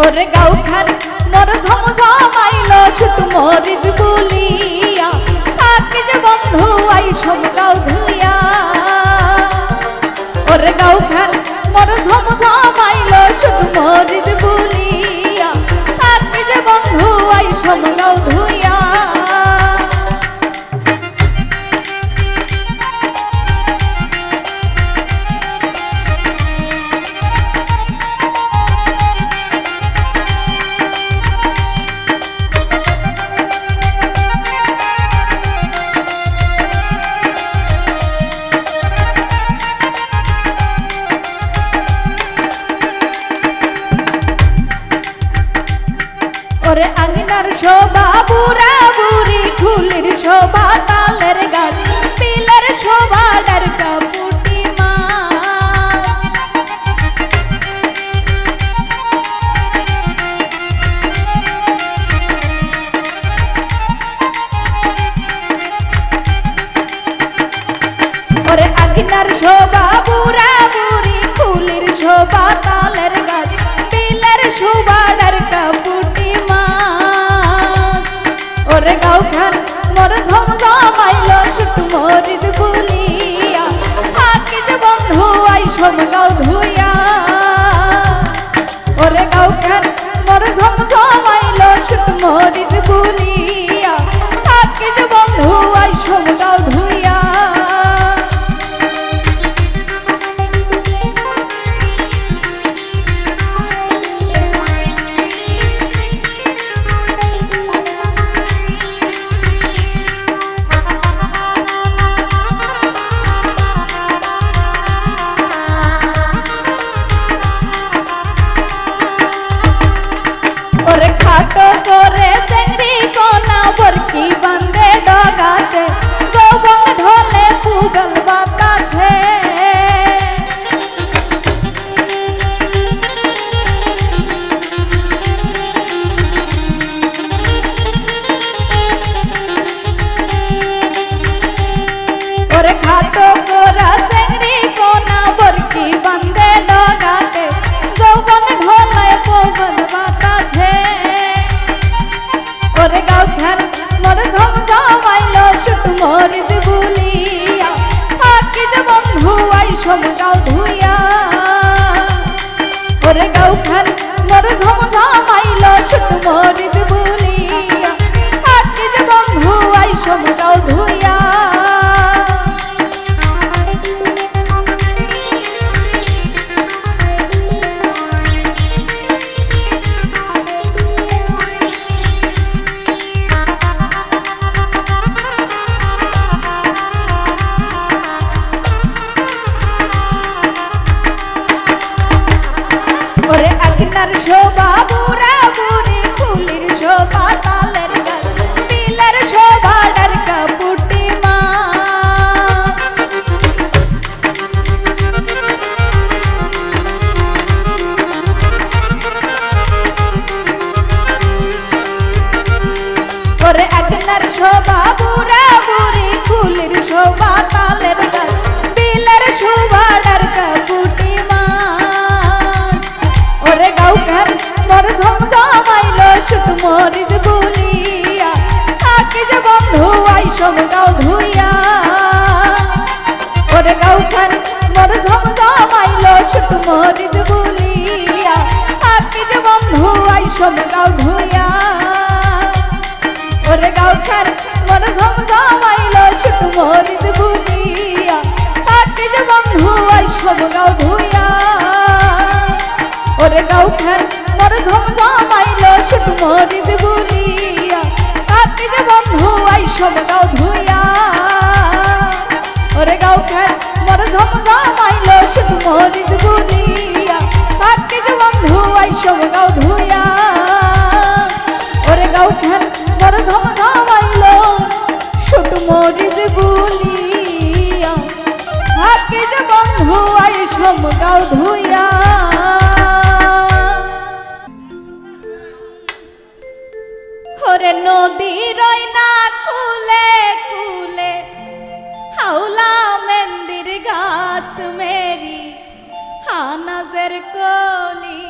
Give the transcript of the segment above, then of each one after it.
ওরে গাও খান মোর ঝমঝমাইল ছুট মরিচ বুলিয়া থাকে যে বন্ধু আই সব গাও ধুইয়া ওরে গাও খান মোর ঝমঝমাইল ছুট মরিচ বুলিয়া থাকে যে বন্ধু আই সব গাও ধুইয়া ওরে আঙ্গিনার শোভা বুড়া বুড়ি ফুলের শোভা তালের গাছ পিলের শোভা ডারকা পুটি মা ওরে আঙ্গিনার শোভা বুড়া বুড়ি ফুলের শোভা তালের গাছ পিলের শোভা ডারকা পুটি ওরে গাও খান মোর ঝমঝমাইল ছুট মরিচ বুলিয়া থাকে যে বন্ধু আই সব গাও ধুইয়া ওরে গাও খান মোর ঝমঝমাইল ছুট মরিচ বুলিয়া থাকে যে বন্ধু আই সব গাও ধুইয়া খাটো করে চেংড়ি কোনা বরকি বান্ধে ডগাতে যৌবন ঢলে পুগল বাতাসে ওরে খাটো করা চেংড়ি কোনা বরকি বান্ধে ডগাতে যৌবন ঢলে পুগল বাতাসে ওরে গাও খান মোর ঝমঝমাইল ছুট মরিচ বুলিয়া থাকে যে বন্ধু আই সব গাও ধুইয়া ওরে গাও খান মোর ঝমঝমাইল ছুট মরিচ বুলিয়া থাকে যে বন্ধু আই সব গাও ধুইয়া ওরে আঙ্গিনার শোভা বুড়া বুড়ি ফুলের শোভা তালের গাছ পিলের শোভা ডারকা পুটি মা ওরে আঙ্গিনার শোভা বুড়া বুড়ি ফুলের শোভা তালের গাছ পিলের শোভা ডারকা পুটি মা ওরে গাও খান মোর ঝমঝমাইল ছুট মরিচ বুলিয়া থাকে যে বন্ধু আই সব গাও ধুইয়া ওরে গাও খান মোর ঝমঝমাইল ছুট মরিচ বুলিয়া থাকে যে বন্ধু আই সব গাও ধুইয়া ওরে গাও খান মোর ঝমঝমাইল ছুট মরিচ বুলিয়া থাকে যে বন্ধু আই সব গাও ধুইয়া ওরে গাও খান মোর ঝমঝমাইল ছুট মরিচ বুলিয়া থাকে যে বন্ধু আই সব গাও ধুইয়া ওরে গাও খান মোর ঝমঝমাইল ছুট মরিচ বুলিয়া থাকে যে বন্ধু আই সব গাও ধুইয়া ওরে গাও খান মোর ঝমঝমাইল ছুট মরিচ বুলিয়া থাকে যে বন্ধু আই সব গাও ধুইয়া ওরে নদী রই না কুলে কুলে হাওলা মেন্দির ঘাস মেরি হানাজের কলি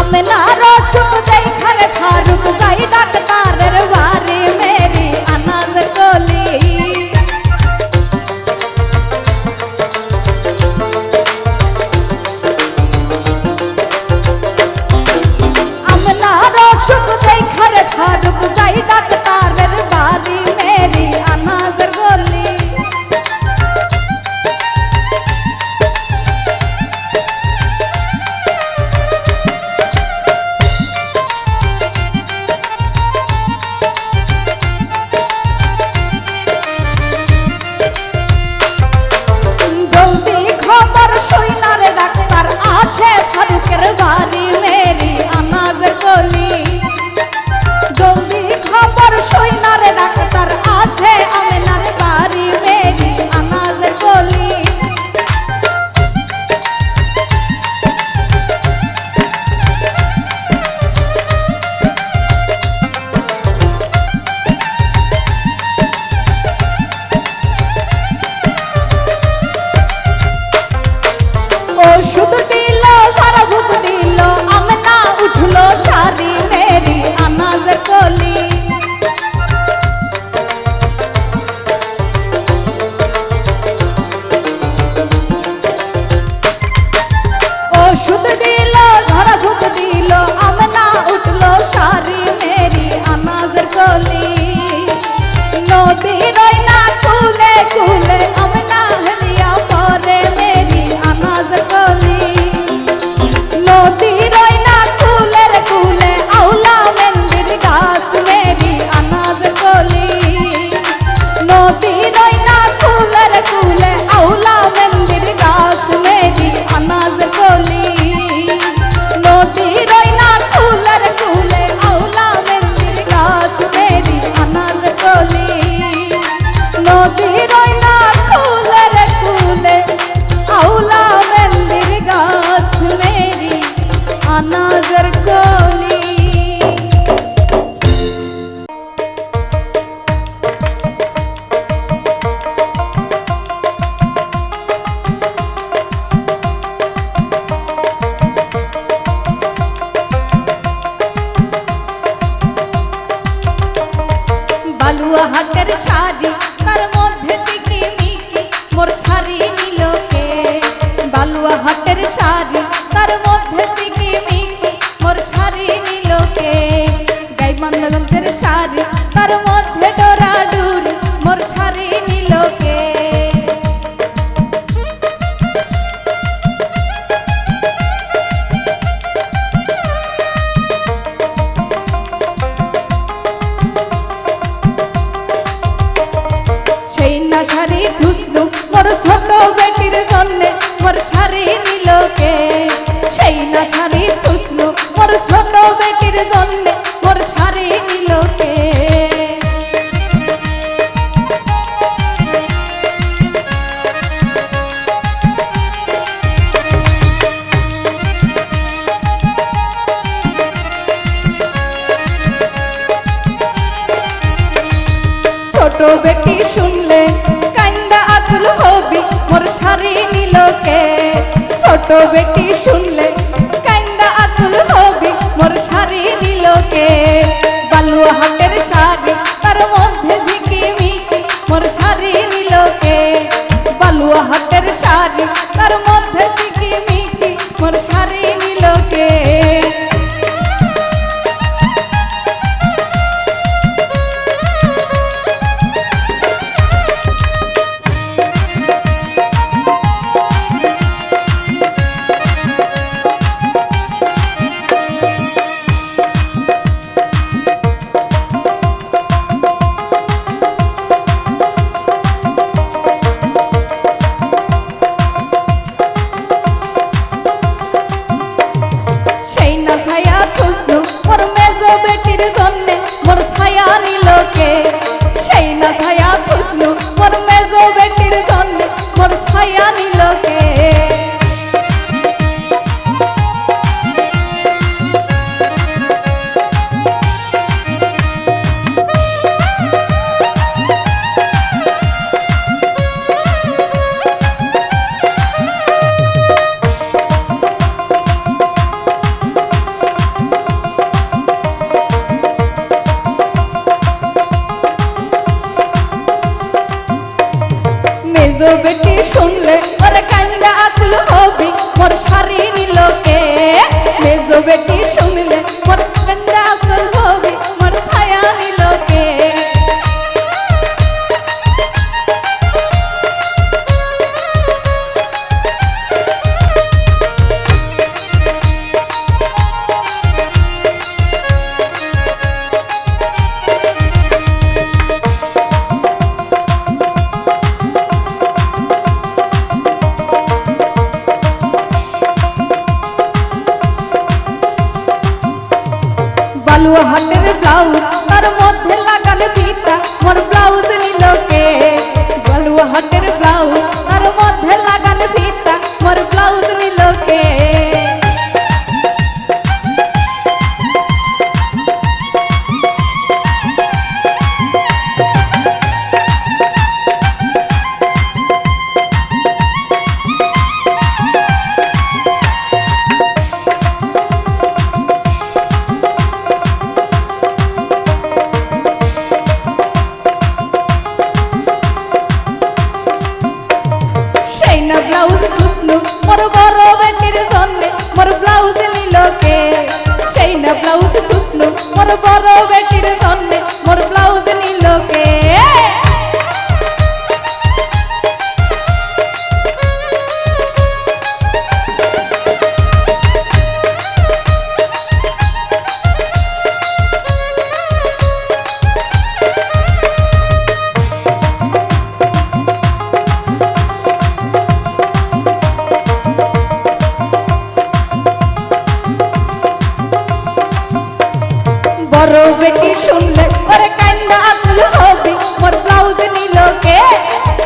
আমনা রসুক দেখার ফারুক যাই ডাক্তারের বাড়ি মেরি আনাজ কলি আমনা রসুক দেখার ফারুক যাই ডাক্তারের বাড়ি মেরি আনাজ কলি ফারুকের বাড়ি মেরি আনাজ কলি জলদি খবর সৈনার ডাক্তার আসে আমেনার বাড়ি মেরি আনাজ কলি ওষুধ দিল সারা ভূত দিল আমনা উঠলো সারি মেরি আনাজ কলি ওষুধ দিল সারা ভূত দিল আমনা উঠলো সারি মেরি আনাজ কলি নদী রইনা কুলে কুলে আমনা হলিয়া পরে মেরি আনাজ কলি নদী রইনা কুলের কুলে আউলা মন্দির গাছ মেরি আনাজ কলি নদী রইনা কুলের কুলে আউলা মন্দির গাছ মেরি আনাজ কলি নদী রইনা কুলের কুলে আউলা মন্দির গাছ মেরি আনাজ কলি নদী রইনা কুলের কুলে আউলা মন্দির গাছ মেরি আনাজর কলি বালুয়া হাটের শাড়ি তার মধ্যে চিকিমিকি মোর শাড়ি নিল কে বালুয়া হাটের শাড়ি তার মধ্যে চিকিমিকি মোর শাড়ি নিল কে গাইবান্ধাগঞ্জের শাড়ি তার মধ্যে ডোরাডুরি মোর শাড়ি নিল কে সেই না শাড়ি ধুসলু মোর ছোট বেটির জন্যে মোর শাড়ি নিল কে সেই না শাড়ি ধুসলু মোর ছোট বেটির জন্যে মোর শাড়ি নিল কে ছোট বেটি শুনলে কান্দা আকুল হবি মোর শাড়ি নিল কে ছোট বেটি শুনলে কান্দা আকুল হবি মোর শাড়ি নিল কে বালুয়া হাটের শাড়ি তার মধ্যে ঝিকিমিকি মোর শাড়ি নিল কে বালুয়া হাটের শাড়ি তার মধ্যে ঝিকিমিকি মোর শাড়ি নিল কে বেটি শুনলে মোর গঞ্জা আসল হবি মোর ছায়া নিলকে বালুয়া হাতের ব্লাউজ তার মধ্যে লাগানো ফিতা মোর ব্লাউজ নিলকে বালুয়া হাতের ব্লাউজ তার মধ্যে লাগানো ফিতা মোর ব্লাউজ নিলকে ব্লাউজ খুসনু মোর বড় বেটির জন্যে মোর ব্লাউজ নিলকে সেই না ব্লাউজ খুসনু মোর বড় বেটির জন্যে মোর ব্লাউজ নিলকে বড় বেটি শুনলে ওরে কান্দা আকুল হবি মোর ব্লাউজ নিলকে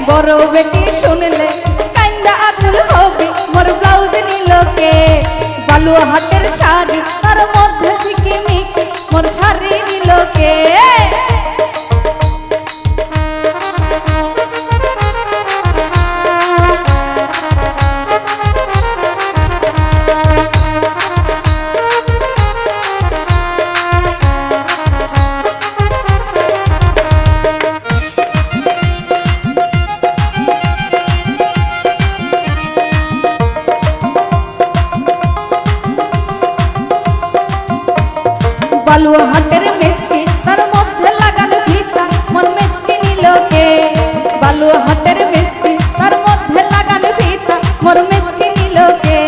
বড় বেটি শুনলে কান্দা আকুল হবি মোর ব্লাউজ নিলকে বালুয়া হাতের শাড়ি তার মধ্যে ঝিকিমিকি মোর শাড়ি নিলকে বালুয়া হাতের মেসকি তার মধ্যে লাগানো ফিতা মোর মেসকি নিলকে বালুয়া হাতের মেসকি তার মধ্যে লাগানো ফিতা মোর মেসকি নিলকে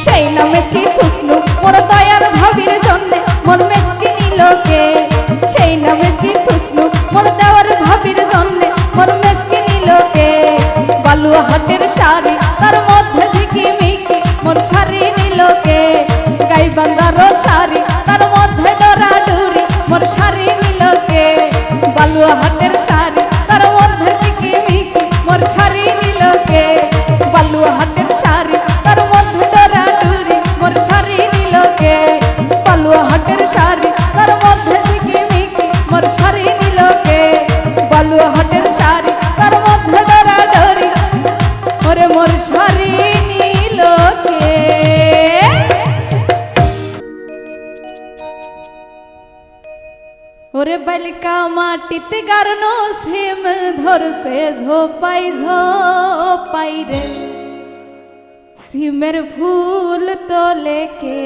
সেই না মেসকি খুসনু মোর দয়ার ভাবির জন্যে মোর মেসকি নিলকে সেই না মেসকি খুসনু মোর দেওয়ার ভাবির জন্যে মোর মেসকি নিলকে বালুয়া হাটের শাড়ি তার মধ্যে ঝিকিমিকি মোর শাড়ি নিলকে গাইবান্ধার শাড়ি তার মধ্যে ডরাডুরি মোর শাড়ি নিলকে বালুয়া হাটের শাড়ি তার মধ্যে ঝিকিমিকি মোর শাড়ি নিলকে বালুয়া হাটের শাড়ি তার মধ্যে ডরাডুরি মোর শাড়ি নিলকে বালুয়া হাটের শাড়ি তার মধ্যে ঝিকিমিকি মোর শাড়ি নিলকে বালুয়া হাটের শাড়ি তার মধ্যে ডরাডরি ওরে মোর শাড়ি নিলকে ওরে বালিকা মাটিতে গারনো সিম ধরছে ঝোপাই ঝোপাই রে সিমের ফুল তোলেকে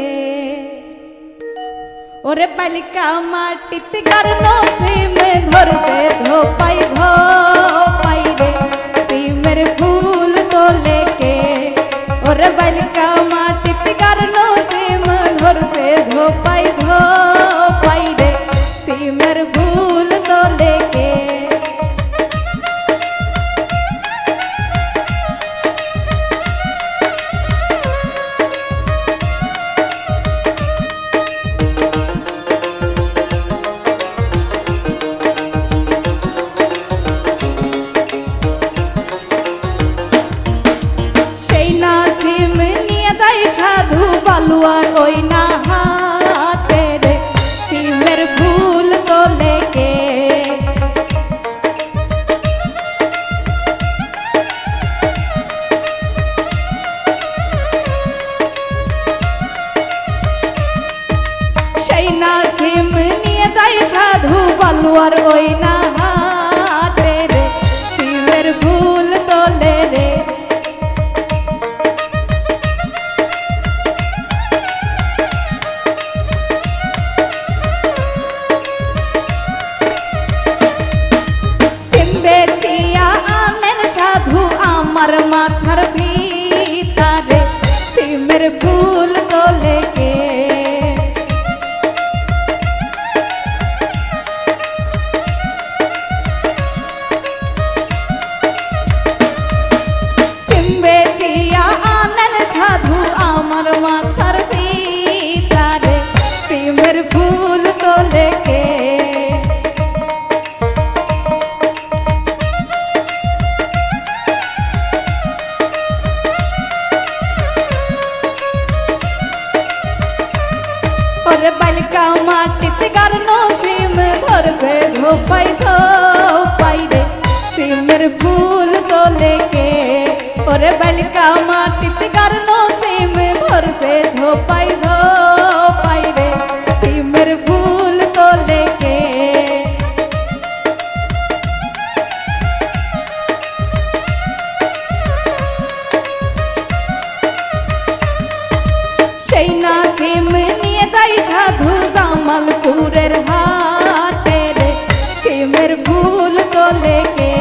ওরে বালিকা মাটিতে গারনো সিম ধরছে ঝোপাই ঝোপাই রে সিমের ফুল তোলেকে ওরে বালিকা মাটিতে গারনো সিম ধরছে ঝোপাই ঝোপাই রে সিমের ফুল তোলেকে বালুয়ার ওই না হাতে রে সিমের ফুল তোলেকে হালুয়ার ওই না হাটে রে সিমের ফুল তোলে রে সিম বেচিয়া আনেন সাধু আমার মাথার ভিতরে সিমের ফুল তোলে কে সাধু আমার মাথার ভিতরে সিমের ফুল তোলে কে ওরে বালিকা মাটিতে গারনো সিম ধরবে ধোপাই ধোপাই রে সিমের ফুল তোলে কে ওরে বালিকা মাটিতে গারনো সিম ধরছে ঝোপাই ঝোপাই রে সিমের ফুল তোলে কে সেই না সিম নিয়ে যাই সাধু জামালপুরের হাটে রে সিমের ফুল তোলে কে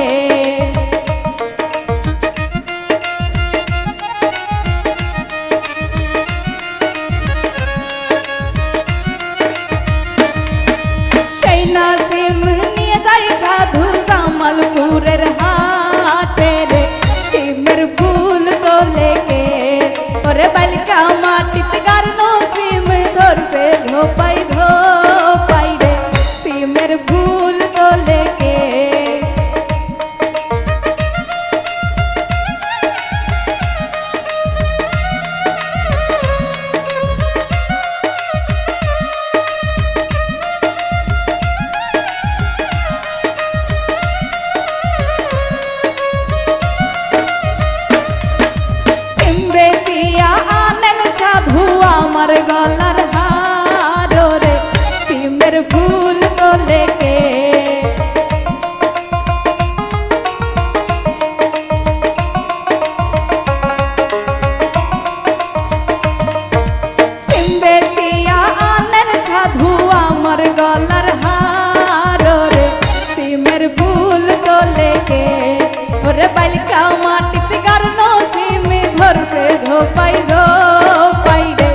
সাধু জামালপুরের হাটে রে সিমের ফুল তোলে কে ওরে বালিকা মাটিতে গারনো সিম ধরছে ঝোপাই ঝোপাই রে সিমের ফুল তোলে কে সাধু আমার গলার হার রে সিমের ফুল তোলে কে সিম বেচিয়া আনেন সাধু আমার গলার হার রে সিমের ফুল তোলে কে ওরে বালিকা মাটিতে গারনো সিম ধরছে ঝোপাই ঝোপাই রে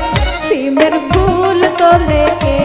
সিমের ফুল তোলে কে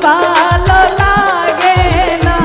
ভালো লাগে না।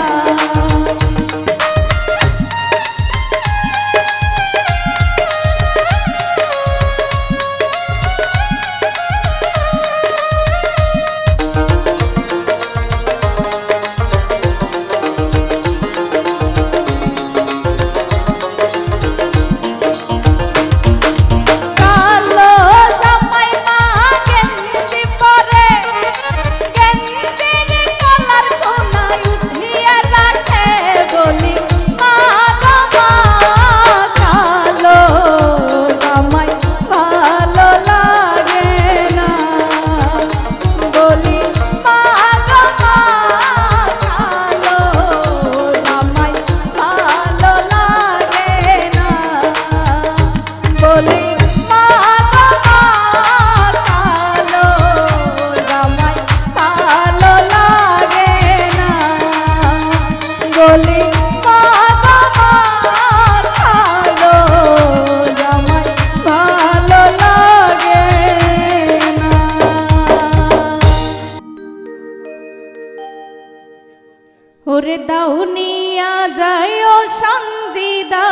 ওরে দাউনিয়া যায়ও সঞ্জিদা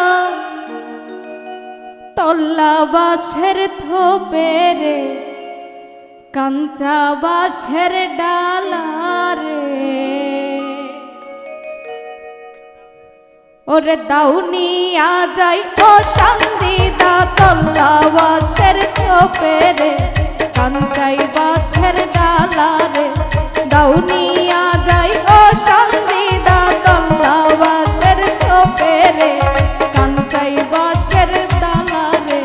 তল্লা বাঁশের থোপেরে কাঞ্চা বাঁশের ডালারে। ওরে দাউনিয়া যায়ও সঞ্জিদা তল্লা বাঁশের থোপেরে কাঞ্চাই বাঁশের ডালারে। দাউনিয়া যায়ও সঞ্জিদা তল্লা বাঁশের থোপেরে কাঞ্চাই বাঁশের ডালারে।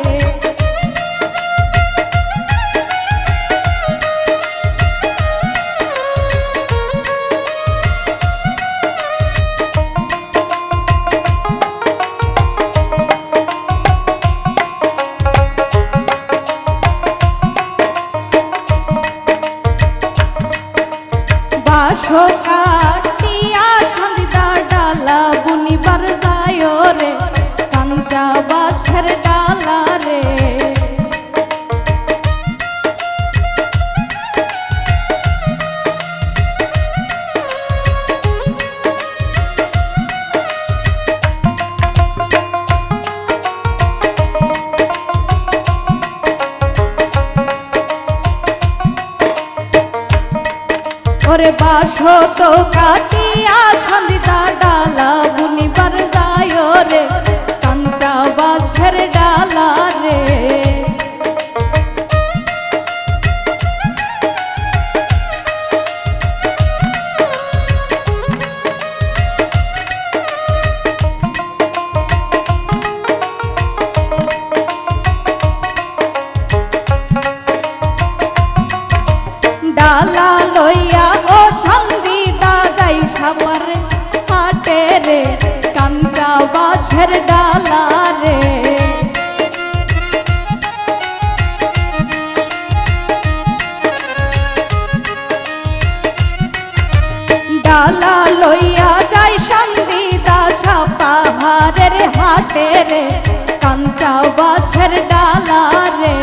বাঁশো কাটিয়া সন্ধ্যা ডালা বুনিবার যায় রে কাঞ্চা বাঁশের ডালা রে। ওরে বাঁশো তো কাটিয়া সন্ধ্যা ডালা বুনিবার যায় রে কাঞ্চা বাঁশের ডালা রে। ডালা লইয়া ও সঞ্জিদা যাই সাপার হাটে রে কাঞ্চা বাঁশের ডালা রে। ডালা লইয়া যাই সঞ্জিদা সাপাহারের হাটে রে কাঞ্চা বাঁশের ডালা রে।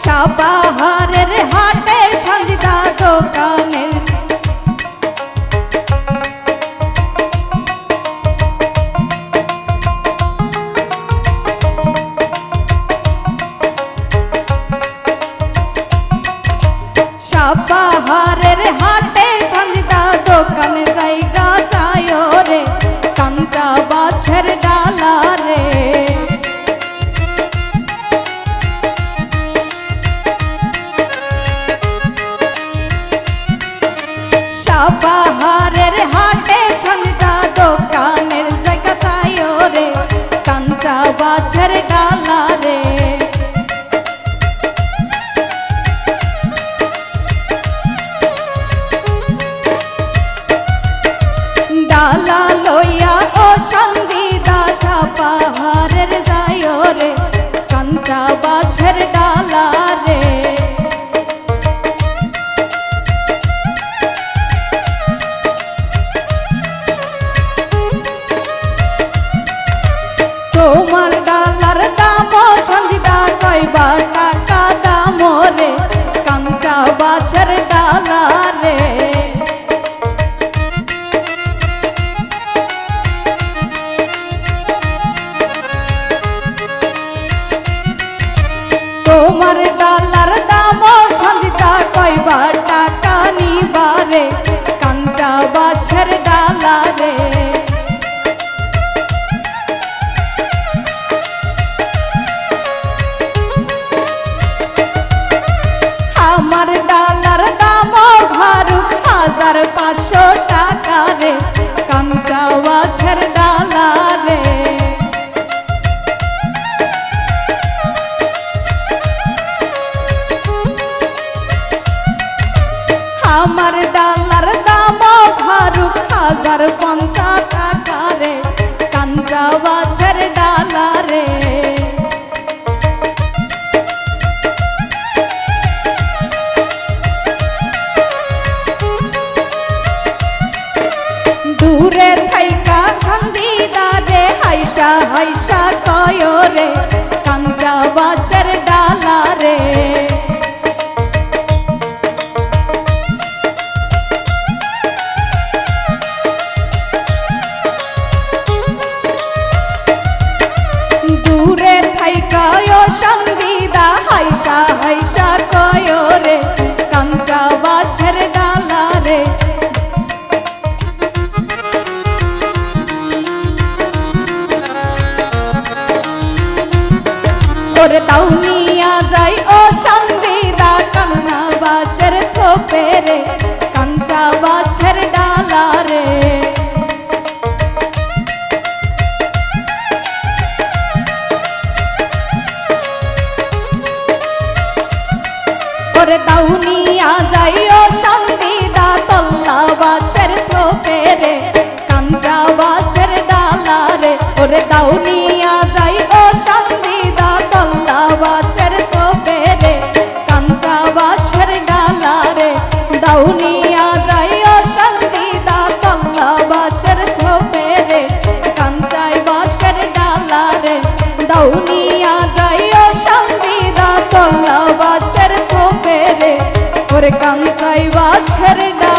সাপাহারের হাটে সঞ্জিদা দোকানের সাপাহারের হাটে সঞ্জিদা দোকানে জায়গা চায় রে কাঞ্চা বাঁশের ডালা রে। সাপাহারের হাটে সঞ্জিদা দোকানের জায়গা চায় রে কাঞ্চা বাঁশের ডালা রে। ডালা লইয়া ও সঞ্জিদা সাপাহারের যায় রে কাঞ্চা বাঁশের ডালা রে। 1500 টাকা রে কাঞ্চা বাঁশের ডালা রে। আমার ডালার দাম ফারুক 1050 টাকা রে কাঞ্চা বাঁশের ডালা রে। দূরে থাইকা খান্দিদারে হাইসা হাইসা কয় রে কাঞ্চা বাঁশের ডালা রে। দূরে থাইকা সঙ্গীদা হাইসা হাইসা কয় রে কাঞ্চা বাঁশের ডালা রে। ওরে দাউনিয়া যাই ও সঙ্গীদা কান্না বাঁশের থোপে রে কাঞ্চা বাঁশের ডালা রে। ওরে দাউনিয়া যাই ও সঙ্গীদা তল্লা বাঁশের থোপে রে কাঞ্চা বাঁশের ডালা রে। ওরে দাউনিয়া যাই ও সঙ্গীদা তল্লা বাঁশের থোপে রে কাঞ্চা বাঁশের ডালা রে। দাউনিয়া যাই ও সঙ্গীদা তল্লা বাঁশের থোপে রে কাঞ্চা বাঁশের ডালা রে। দাউনিয়া যাই ও সঙ্গীদা তল্লা বাঁশের থোপে রে ওরে কাঞ্চা বাঁশের ডালা।